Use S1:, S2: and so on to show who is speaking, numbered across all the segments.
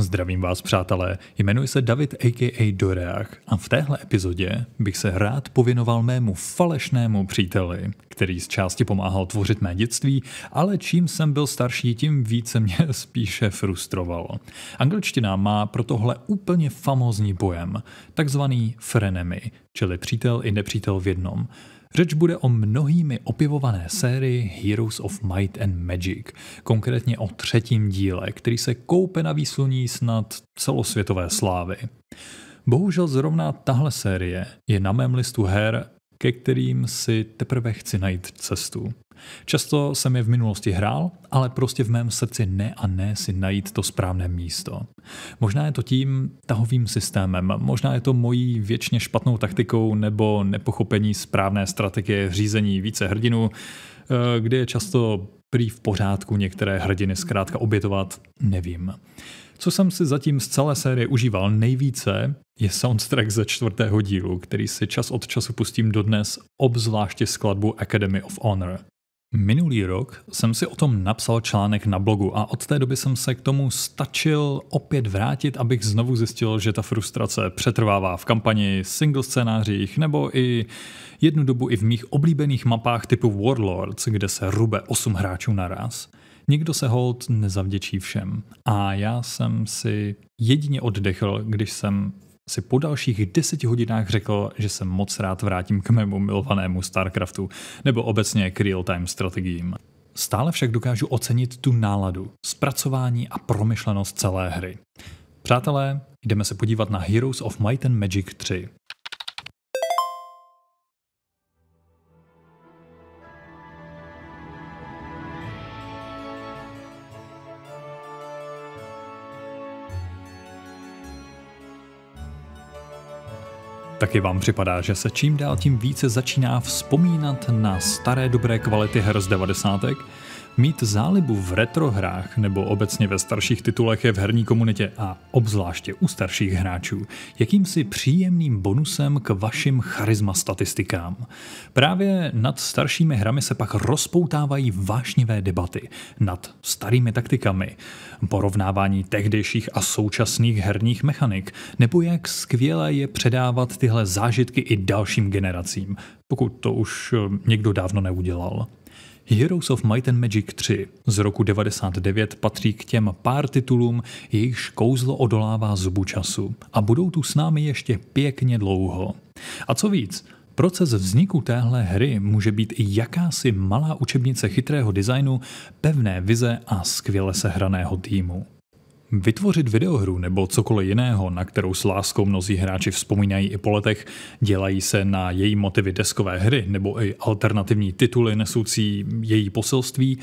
S1: Zdravím vás, přátelé, jmenuji se David a.k.a. Doreach a v téhle epizodě bych se rád pověnoval mému falešnému příteli, který z části pomáhal tvořit mé dětství, ale čím jsem byl starší, tím více mě spíše frustroval. Angličtina má pro tohle úplně famózní pojem, takzvaný frenemy, čili přítel i nepřítel v jednom. Řeč bude o mnohými opěvované sérii Heroes of Might and Magic, konkrétně o 3. díle, který se koupe na výsluní snad celosvětové slávy. Bohužel zrovna tahle série je na mém listu her, ke kterým si teprve chci najít cestu. Často jsem je v minulosti hrál, ale prostě v mém srdci ne si najít to správné místo. Možná je to tím tahovým systémem, možná je to mojí věčně špatnou taktikou nebo nepochopení správné strategie řízení více hrdinů, kde je často prý v pořádku některé hrdiny zkrátka obětovat, nevím. Co jsem si zatím z celé série užíval nejvíce, je soundtrack ze 4. dílu, který si čas od času pustím dodnes, obzvláště skladbu Academy of Honor. Minulý rok jsem si o tom napsal článek na blogu a od té doby jsem se k tomu stačil opět vrátit, abych znovu zjistil, že ta frustrace přetrvává v kampani, single scénářích nebo i jednu dobu i v mých oblíbených mapách typu Warlords, kde se rube 8 hráčů naraz. Nikdo se hold nezavděčí všem a já jsem si jedině oddechl, když jsem si po dalších 10 hodinách řekl, že se moc rád vrátím k mému milovanému StarCraftu nebo obecně k real-time strategiím. Stále však dokážu ocenit tu náladu, zpracování a promyšlenost celé hry. Přátelé, jdeme se podívat na Heroes of Might and Magic 3. Taky vám připadá, že se čím dál tím více začíná vzpomínat na staré dobré kvality her z 90. Mít zálibu v retro hrách nebo obecně ve starších titulech je v herní komunitě a obzvláště u starších hráčů jakýmsi příjemným bonusem k vašim charisma statistikám. Právě nad staršími hrami se pak rozpoutávají vášnivé debaty nad starými taktikami, porovnávání tehdejších a současných herních mechanik, nebo jak skvěle je předávat tyhle zážitky i dalším generacím, pokud to už někdo dávno neudělal. Heroes of Might and Magic 3 z roku 99 patří k těm pár titulům, jejichž kouzlo odolává zubu času a budou tu s námi ještě pěkně dlouho. A co víc, proces vzniku téhle hry může být i jakási malá učebnice chytrého designu, pevné vize a skvěle sehraného týmu. Vytvořit videohru nebo cokoliv jiného, na kterou s láskou mnozí hráči vzpomínají i po letech, dělají se na její motivy deskové hry nebo i alternativní tituly nesoucí její poselství,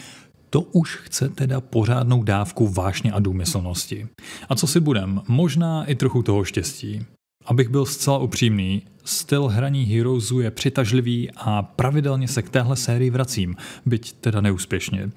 S1: to už chce teda pořádnou dávku vášně a důmyslnosti. A co si budem, možná i trochu toho štěstí. Abych byl zcela upřímný, styl hraní Heroesu je přitažlivý a pravidelně se k téhle sérii vracím, byť teda neúspěšně.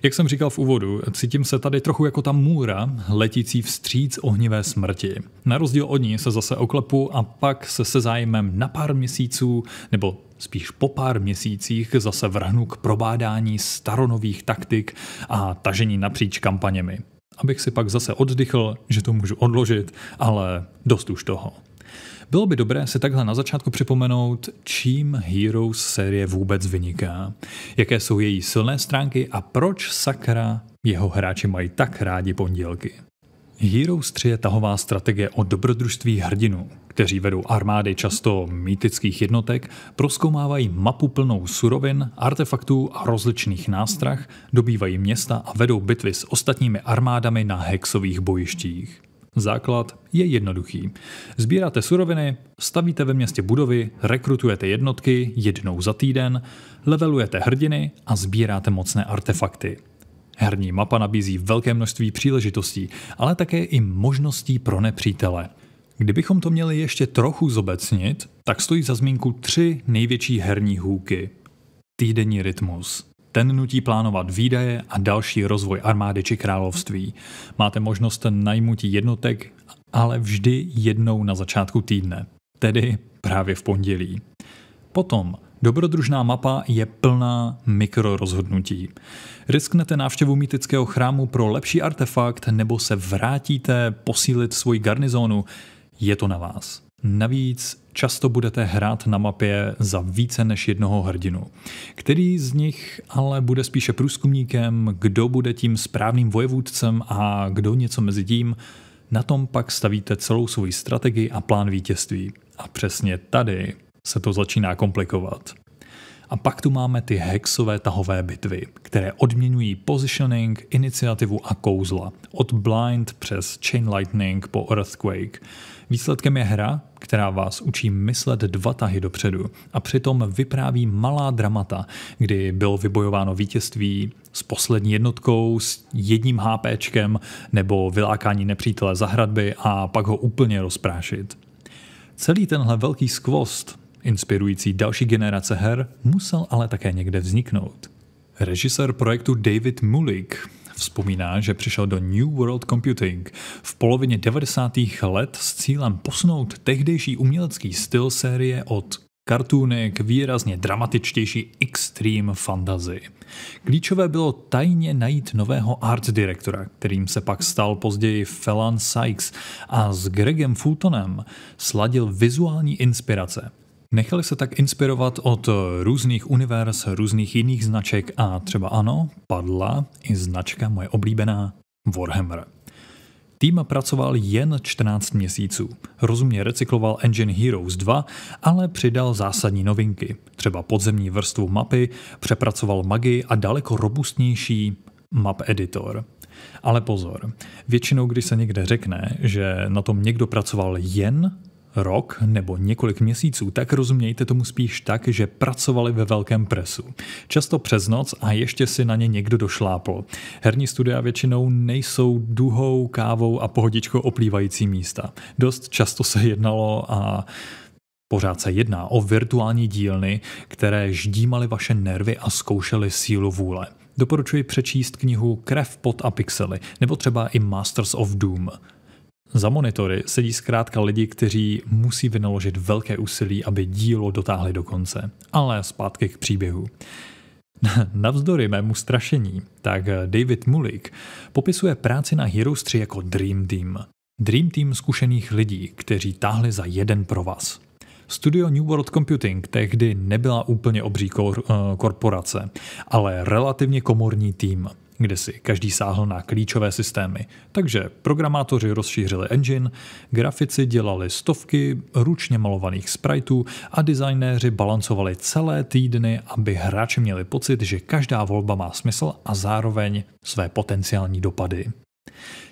S1: Jak jsem říkal v úvodu, cítím se tady trochu jako ta můra, letící vstříc ohnivé smrti. Na rozdíl od ní se zase oklepu a pak se zájmem na pár měsíců, nebo spíš po pár měsících zase vrhnu k probádání staronových taktik a tažení napříč kampaněmi. Abych si pak zase oddychl, že to můžu odložit, ale dost už toho. Bylo by dobré si takhle na začátku připomenout, čím Heroes série vůbec vyniká, jaké jsou její silné stránky a proč sakra jeho hráči mají tak rádi pondělky. Heroes 3 je tahová strategie o dobrodružství hrdinů, kteří vedou armády často mýtických jednotek, prozkoumávají mapu plnou surovin, artefaktů a rozličných nástrah, dobývají města a vedou bitvy s ostatními armádami na hexových bojištích. Základ je jednoduchý. Sbíráte suroviny, stavíte ve městě budovy, rekrutujete jednotky jednou za týden, levelujete hrdiny a sbíráte mocné artefakty. Herní mapa nabízí velké množství příležitostí, ale také i možností pro nepřítele. Kdybychom to měli ještě trochu zobecnit, tak stojí za zmínku 3 největší herní hůky. Týdenní rytmus. Ten nutí plánovat výdaje a další rozvoj armády či království. Máte možnost najmutí jednotek, ale vždy jednou na začátku týdne, tedy právě v pondělí. Potom Dobrodružná mapa je plná mikrorozhodnutí. Risknete návštěvu mýtického chrámu pro lepší artefakt nebo se vrátíte posílit svoji garnizónu, je to na vás. Navíc často budete hrát na mapě za více než jednoho hrdinu. Který z nich ale bude spíše průzkumníkem, kdo bude tím správným vojevůdcem a kdo něco mezi tím, na tom pak stavíte celou svou strategii a plán vítězství. A přesně tady se to začíná komplikovat. A pak tu máme ty hexové tahové bitvy, které odměňují positioning, iniciativu a kouzla. Od blind přes chain lightning po earthquake. Výsledkem je hra, která vás učí myslet 2 tahy dopředu a přitom vypráví malá dramata, kdy bylo vybojováno vítězství s poslední jednotkou, s jedním HPčkem nebo vylákání nepřítele za hradby a pak ho úplně rozprášit. Celý tenhle velký skvost, inspirující další generace her, musel ale také někde vzniknout. Režisér projektu David Mulick vzpomíná, že přišel do New World Computing v polovině 90. let s cílem posunout tehdejší umělecký styl série od kartúny k výrazně dramatičtější extreme fantasy. Klíčové bylo tajně najít nového art direktora, kterým se pak stal později Phelan Sykes a s Gregem Fultonem sladil vizuální inspirace. Nechali se tak inspirovat od různých univerz, různých jiných značek a třeba ano, padla i značka moje oblíbená Warhammer. Tým pracoval jen 14 měsíců. Rozumně recykloval Engine Heroes 2, ale přidal zásadní novinky. Třeba podzemní vrstvu mapy, přepracoval magii a daleko robustnější map editor. Ale pozor, většinou, když se někde řekne, že na tom někdo pracoval jen rok nebo několik měsíců, tak rozumějte tomu spíš tak, že pracovali ve velkém presu. Často přes noc a ještě si na ně někdo došlápl. Herní studia většinou nejsou duhou, kávou a pohodičkou oplývající místa. Dost často se jednalo a pořád se jedná o virtuální dílny, které ždímaly vaše nervy a zkoušely sílu vůle. Doporučuji přečíst knihu Krev, pot a pixely nebo třeba i Masters of Doom. Za monitory sedí zkrátka lidi, kteří musí vynaložit velké úsilí, aby dílo dotáhli do konce. Ale zpátky k příběhu. Navzdory mému strašení, tak David Mulick popisuje práci na Heroes 3 jako Dream Team. Dream Team zkušených lidí, kteří táhli za jeden provaz. Studio New World Computing tehdy nebyla úplně obří korporace, ale relativně komorní tým, kde si každý sáhl na klíčové systémy. Takže programátoři rozšířili engine, grafici dělali stovky ručně malovaných spriteů a designéři balancovali celé týdny, aby hráči měli pocit, že každá volba má smysl a zároveň své potenciální dopady.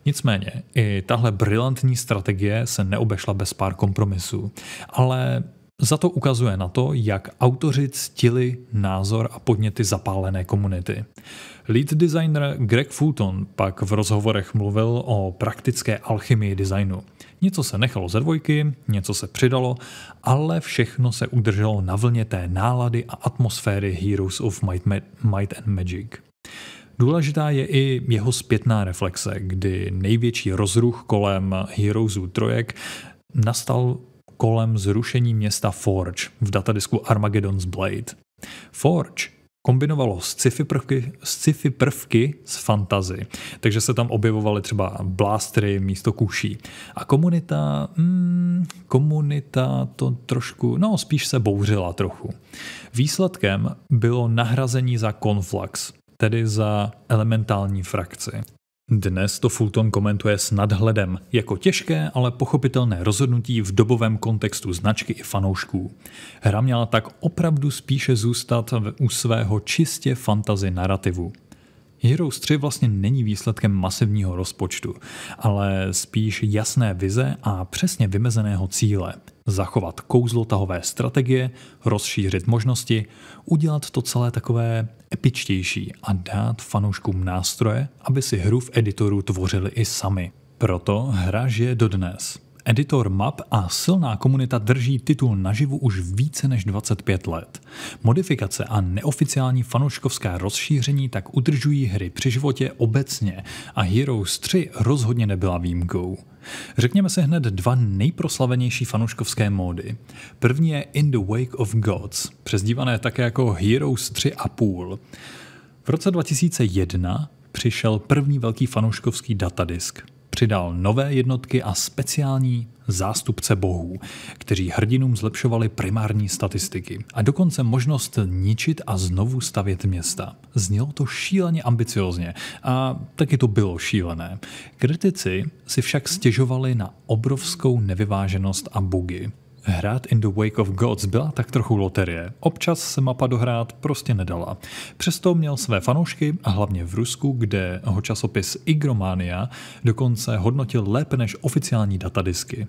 S1: Nicméně, i tahle brilantní strategie se neobešla bez pár kompromisů, ale za to ukazuje na to, jak autoři ctili názor a podněty zapálené komunity. Lead designer Greg Fulton pak v rozhovorech mluvil o praktické alchymii designu. Něco se nechalo ze dvojky, něco se přidalo, ale všechno se udrželo na vlně té nálady a atmosféry Heroes of Might and Magic. Důležitá je i jeho zpětná reflexe, kdy největší rozruch kolem Heroesů 3 nastal kolem zrušení města Forge v datadisku Armageddon's Blade. Forge kombinovalo sci-fi prvky s fantasy, takže se tam objevovaly třeba blástry místo kuší. A komunita to trošku, spíš se bouřila trochu. Výsledkem bylo nahrazení za Conflux, tedy za elementální frakci. Dnes to Fulton komentuje s nadhledem jako těžké, ale pochopitelné rozhodnutí v dobovém kontextu značky i fanoušků. Hra měla tak opravdu spíše zůstat u svého čistě fantasy narrativu. Heroes 3 vlastně není výsledkem masivního rozpočtu, ale spíš jasné vize a přesně vymezeného cíle. Zachovat kouzlo tahové strategie, rozšířit možnosti, udělat to celé takové epičtější a dát fanouškům nástroje, aby si hru v editoru tvořili i sami. Proto hra žije dodnes. editor map a silná komunita drží titul naživu už více než 25 let. Modifikace a neoficiální fanouškovská rozšíření tak udržují hry při životě obecně a Heroes 3 rozhodně nebyla výjimkou. Řekněme si hned dva nejproslavenější fanouškovské módy. První je In the Wake of Gods, přezdívané také jako Heroes 3,5. V roce 2001 přišel první velký fanouškovský datadisk. Přidal nové jednotky a speciální zástupce bohů, kteří hrdinům zlepšovali primární statistiky a dokonce možnost ničit a znovu stavět města. Znělo to šíleně ambiciozně a taky to bylo šílené. Kritici si však stěžovali na obrovskou nevyváženost a bugy. Hrát In the Wake of Gods byla tak trochu loterie. Občas se mapa dohrát prostě nedala. Přesto měl své fanoušky a hlavně v Rusku, kde ho časopis Igromania dokonce hodnotil lépe než oficiální datadisky.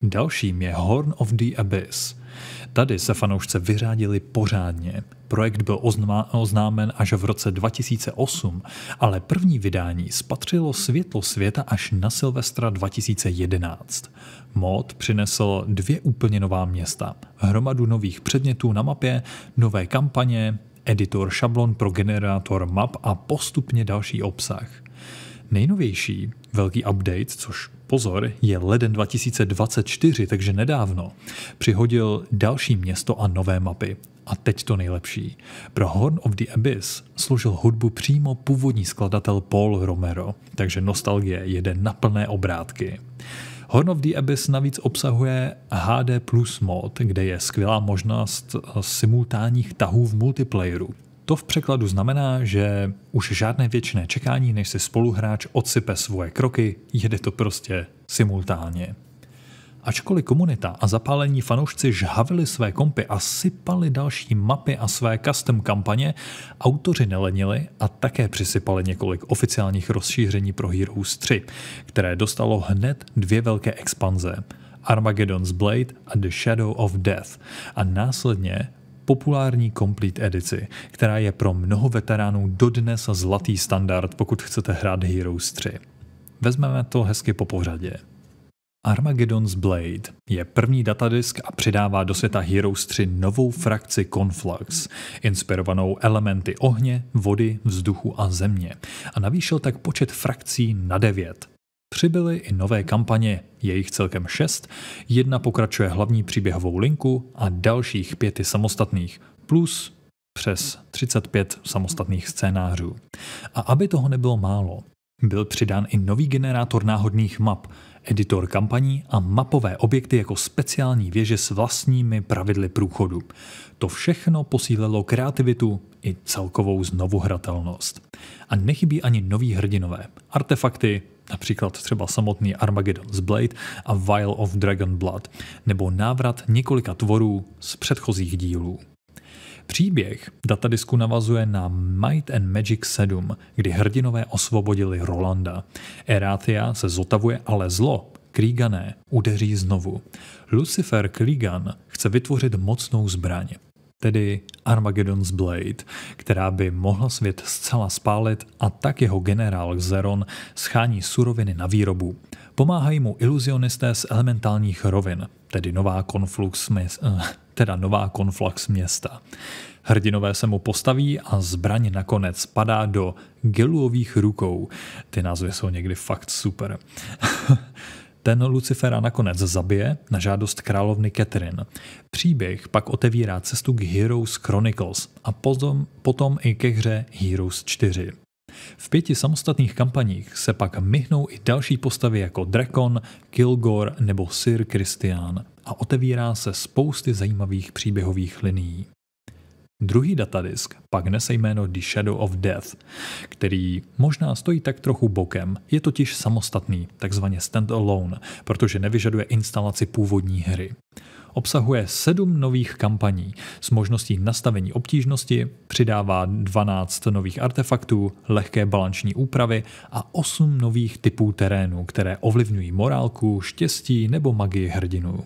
S1: Dalším je Horn of the Abyss. Tady se fanoušce vyřádili pořádně. Projekt byl oznámen až v roce 2008, ale první vydání spatřilo světlo světa až na Silvestra 2011. Mod přinesl 2 úplně nová města, hromadu nových předmětů na mapě, nové kampaně, editor šablon pro generátor map a postupně další obsah. Nejnovější velký update, což pozor, je leden 2024, takže nedávno, přihodil další město a nové mapy. A teď to nejlepší. Pro Horn of the Abyss složil hudbu přímo původní skladatel Paul Romero, takže nostalgie jede na plné obrátky. Horn of the Abyss navíc obsahuje HD Plus mod, kde je skvělá možnost simultánních tahů v multiplayeru. To v překladu znamená, že už žádné věčné čekání, než si spoluhráč odsype svoje kroky, jede to prostě simultánně. Ačkoliv komunita a zapálení fanoušci žhavili své kompy a sypali další mapy a své custom kampaně, autoři nelenili a také přisypali několik oficiálních rozšíření pro Heroes 3, které dostalo hned 2 velké expanze, Armageddon's Blade a The Shadow of Death, a následně populární Complete edici, která je pro mnoho veteránů dodnes zlatý standard, pokud chcete hrát Heroes 3. Vezmeme to hezky po pořadě. Armageddon's Blade je první datadisk a přidává do světa Heroes 3 novou frakci Conflux, inspirovanou elementy ohně, vody, vzduchu a země, a navýšil tak počet frakcí na 9. Přibyly i nové kampaně, je jich celkem 6, jedna pokračuje hlavní příběhovou linku a dalších 5 samostatných, plus přes 35 samostatných scénářů. A aby toho nebylo málo, byl přidán i nový generátor náhodných map, editor kampaní a mapové objekty jako speciální věže s vlastními pravidly průchodu. To všechno posílilo kreativitu i celkovou znovuhratelnost. A nechybí ani noví hrdinové, artefakty, například třeba samotný Armageddon's Blade a Vial of Dragon Blood, nebo návrat několika tvorů z předchozích dílů. Příběh datadisku navazuje na Might and Magic 7, kdy hrdinové osvobodili Rolanda. Erathia se zotavuje, ale zlo, Krigané, udeří znovu. Lucifer Krigan chce vytvořit mocnou zbraň, tedy Armageddon's Blade, která by mohla svět zcela spálit, a tak jeho generál Xeron schání suroviny na výrobu. Pomáhají mu iluzionisté z elementálních rovin, tedy nová konflux města. Hrdinové se mu postaví a zbraň nakonec padá do Geluových rukou. Ty názvy jsou někdy fakt super. Ten Lucifera nakonec zabije na žádost královny Catherine. Příběh pak otevírá cestu k Heroes Chronicles a potom i ke hře Heroes 4. V 5 samostatných kampaních se pak myhnou i další postavy jako Drakon, Kilgore nebo Sir Christian a otevírá se spousty zajímavých příběhových linií. Druhý datadisk pak nese jméno The Shadow of Death, který možná stojí tak trochu bokem, je totiž samostatný, takzvaně stand-alone, protože nevyžaduje instalaci původní hry. Obsahuje 7 nových kampaní s možností nastavení obtížnosti, přidává 12 nových artefaktů, lehké balanční úpravy a 8 nových typů terénů, které ovlivňují morálku, štěstí nebo magii hrdinů.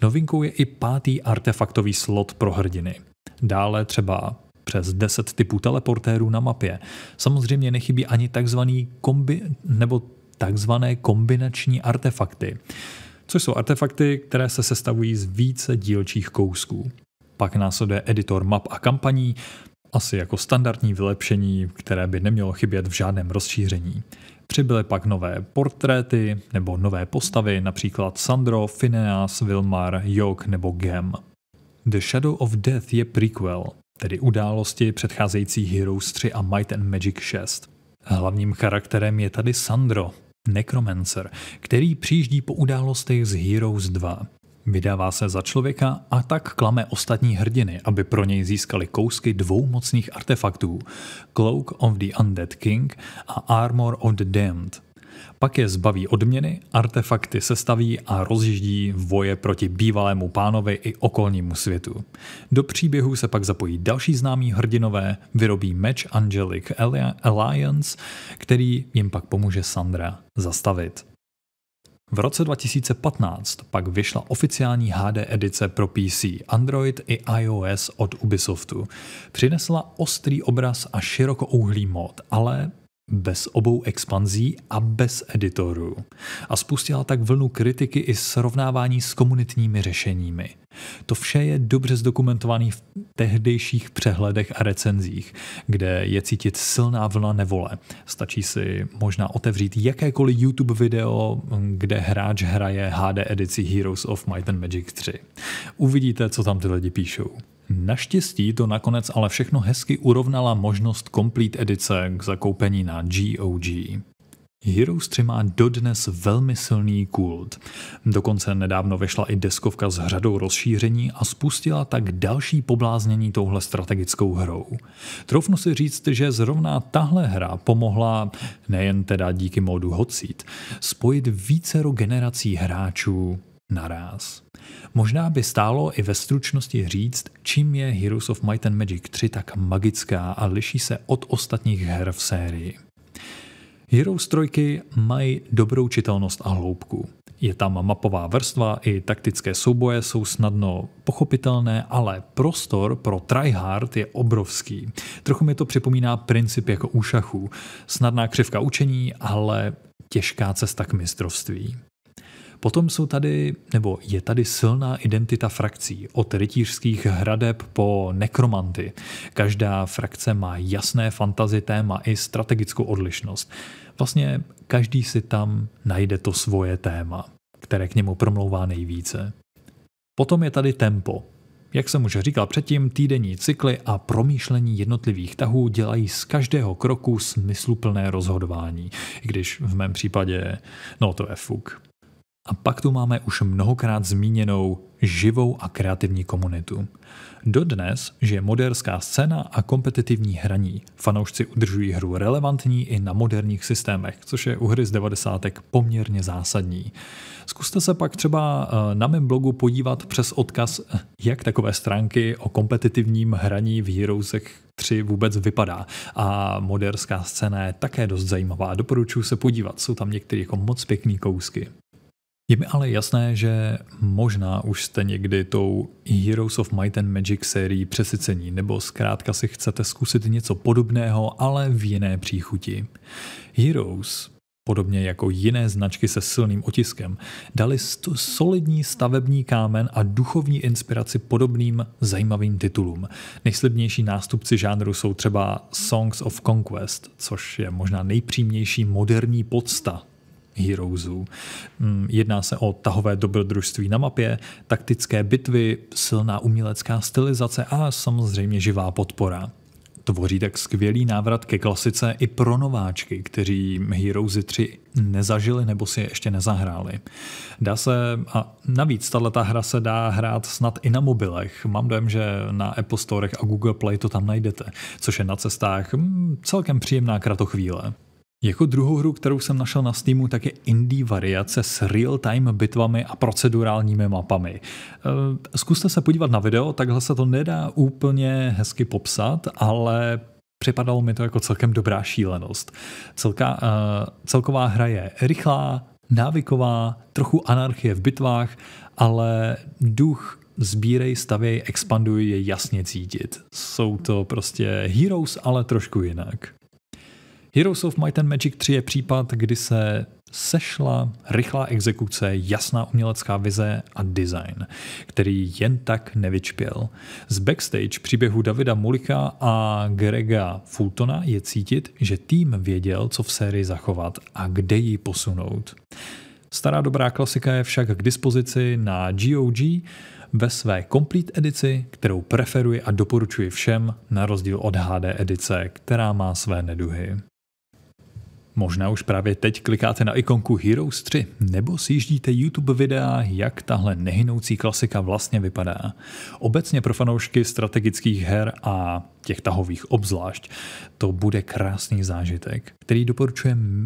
S1: Novinkou je i 5. artefaktový slot pro hrdiny. Dále třeba přes 10 typů teleportérů na mapě. Samozřejmě nechybí ani takzvané kombinační artefakty, což jsou artefakty, které se sestavují z více dílčích kousků. Pak následuje editor map a kampaní, asi jako standardní vylepšení, které by nemělo chybět v žádném rozšíření. Přibyly pak nové portréty nebo nové postavy, například Sandro, Phineas, Wilmar, Yok nebo Gem. The Shadow of Death je prequel, tedy události předcházející Heroes 3 a Might and Magic 6. Hlavním charakterem je tady Sandro, Necromancer, který přijíždí po událostech z Heroes 2. Vydává se za člověka a tak klame ostatní hrdiny, aby pro něj získali kousky dvou mocných artefaktů Cloak of the Undead King a Armor of the Damned. Pak je zbaví odměny, artefakty sestaví a rozjíždí v boje proti bývalému pánovi i okolnímu světu. Do příběhu se pak zapojí další známí hrdinové, vyrobí meč Angelic Alliance, který jim pak pomůže Sandra zastavit. V roce 2015 pak vyšla oficiální HD edice pro PC, Android i iOS od Ubisoftu. Přinesla ostrý obraz a širokouhlý mod, ale bez obou expanzí a bez editorů. A spustila tak vlnu kritiky i srovnávání s komunitními řešeními. To vše je dobře zdokumentovaný v tehdejších přehledech a recenzích, kde je cítit silná vlna nevole. Stačí si možná otevřít jakékoliv YouTube video, kde hráč hraje HD edici Heroes of Might and Magic 3. Uvidíte, co tam ty lidi píšou. Naštěstí to nakonec ale všechno hezky urovnala možnost Complete edice k zakoupení na GOG. Heroes 3 má dodnes velmi silný kult. Dokonce nedávno vyšla i deskovka s řadou rozšíření a spustila tak další pobláznění touhle strategickou hrou. Troufnu si říct, že zrovna tahle hra pomohla, nejen teda díky módu Hot Seat, spojit vícero generací hráčů naráz. Možná by stálo i ve stručnosti říct, čím je Heroes of Might and Magic 3 tak magická a liší se od ostatních her v sérii. Heroes 3 mají dobrou čitelnost a hloubku. Je tam mapová vrstva, i taktické souboje jsou snadno pochopitelné, ale prostor pro tryhard je obrovský. Trochu mi to připomíná princip jako u šachů. Snadná křivka učení, ale těžká cesta k mistrovství. Potom je tady silná identita frakcí, od rytířských hradeb po nekromanty. Každá frakce má jasné fantasy téma i strategickou odlišnost. Vlastně každý si tam najde to svoje téma, které k němu promlouvá nejvíce. Potom je tady tempo. Jak jsem už říkal předtím, týdenní cykly a promýšlení jednotlivých tahů dělají z každého kroku smysluplné rozhodování, i když v mém případě, to je fuk. A pak tu máme už mnohokrát zmíněnou živou a kreativní komunitu. Dodnes žije moderská scéna a kompetitivní hraní. Fanoušci udržují hru relevantní i na moderních systémech, což je u hry z 90. poměrně zásadní. Zkuste se pak třeba na mém blogu podívat přes odkaz, jak takové stránky o kompetitivním hraní v Heroesech 3 vůbec vypadá. A moderská scéna je také dost zajímavá. Doporučuji se podívat, jsou tam některé jako moc pěkný kousky. Je mi ale jasné, že možná už jste někdy tou Heroes of Might and Magic sérií přesycení, nebo zkrátka si chcete zkusit něco podobného, ale v jiné příchuti. Heroes, podobně jako jiné značky se silným otiskem, dali solidní stavební kámen a duchovní inspiraci podobným zajímavým titulům. Nejslibnější nástupci žánru jsou třeba Songs of Conquest, což je možná nejpřímější moderní podsta Heroesů. Jedná se o tahové dobrodružství na mapě, taktické bitvy, silná umělecká stylizace a samozřejmě živá podpora. Tvoří tak skvělý návrat ke klasice i pro nováčky, kteří Heroesy 3 nezažili nebo si je ještě nezahráli. Navíc tato hra se dá hrát snad i na mobilech. Mám dojem, že na Apple Storech a Google Play to tam najdete, což je na cestách celkem příjemná kratochvíle. Jako druhou hru, kterou jsem našel na Steamu, tak je indie variace s real-time bitvami a procedurálními mapami. Zkuste se podívat na video, takhle se to nedá úplně hezky popsat, ale připadalo mi to jako celkem dobrá šílenost. Celková hra je rychlá, návyková, trochu anarchie v bitvách, ale duch sbírej, stavěj, expanduj je jasně cítit. Jsou to prostě Heroes, ale trošku jinak. Heroes of Might and Magic 3 je případ, kdy se sešla rychlá exekuce, jasná umělecká vize a design, který jen tak nevyčpěl. Z backstage příběhu Davida Mulika a Grega Fultona je cítit, že tým věděl, co v sérii zachovat a kde ji posunout. Stará dobrá klasika je však k dispozici na GOG ve své Complete edici, kterou preferuji a doporučuji všem, na rozdíl od HD edice, která má své neduhy. Možná už právě teď klikáte na ikonku Heroes 3 nebo sjíždíte YouTube videa, jak tahle nehynoucí klasika vlastně vypadá. Obecně pro fanoušky strategických her a těch tahových obzvlášť to bude krásný zážitek, který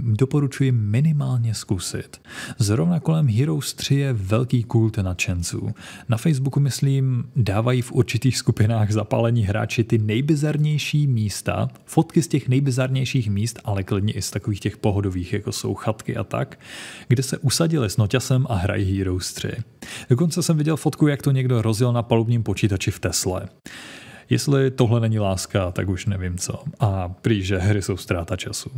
S1: doporučuji minimálně zkusit. Zrovna kolem Heroes 3 je velký kult nadšenců. Na Facebooku, myslím, dávají v určitých skupinách zapálení hráči ty nejbizarnější místa, fotky z těch nejbizarnějších míst, ale klidně i z takových těch pohodových, jako jsou chatky a tak, kde se usadili s noťasem a hrají Heroes 3. Dokonce jsem viděl fotku, jak to někdo rozjel na palubním počítači v Tesle. Jestli tohle není láska, tak už nevím co. A prý, že hry jsou ztráta času.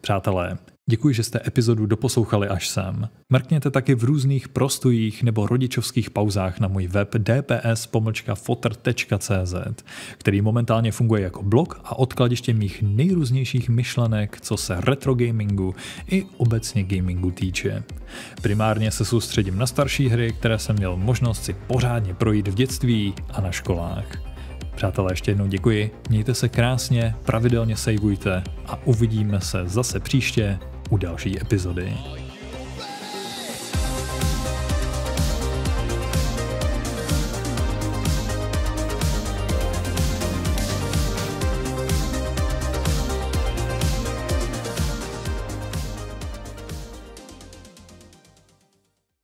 S1: Přátelé, děkuji, že jste epizodu doposlouchali až sem. Mrkněte taky v různých prostojích nebo rodičovských pauzách na můj web dps-fotr.cz, který momentálně funguje jako blog a odkladiště mých nejrůznějších myšlenek, co se retro gamingu i obecně gamingu týče. Primárně se soustředím na starší hry, které jsem měl možnost si pořádně projít v dětství a na školách. Přátelé, ještě jednou děkuji, mějte se krásně, pravidelně sejvujte a uvidíme se zase příště u další epizody.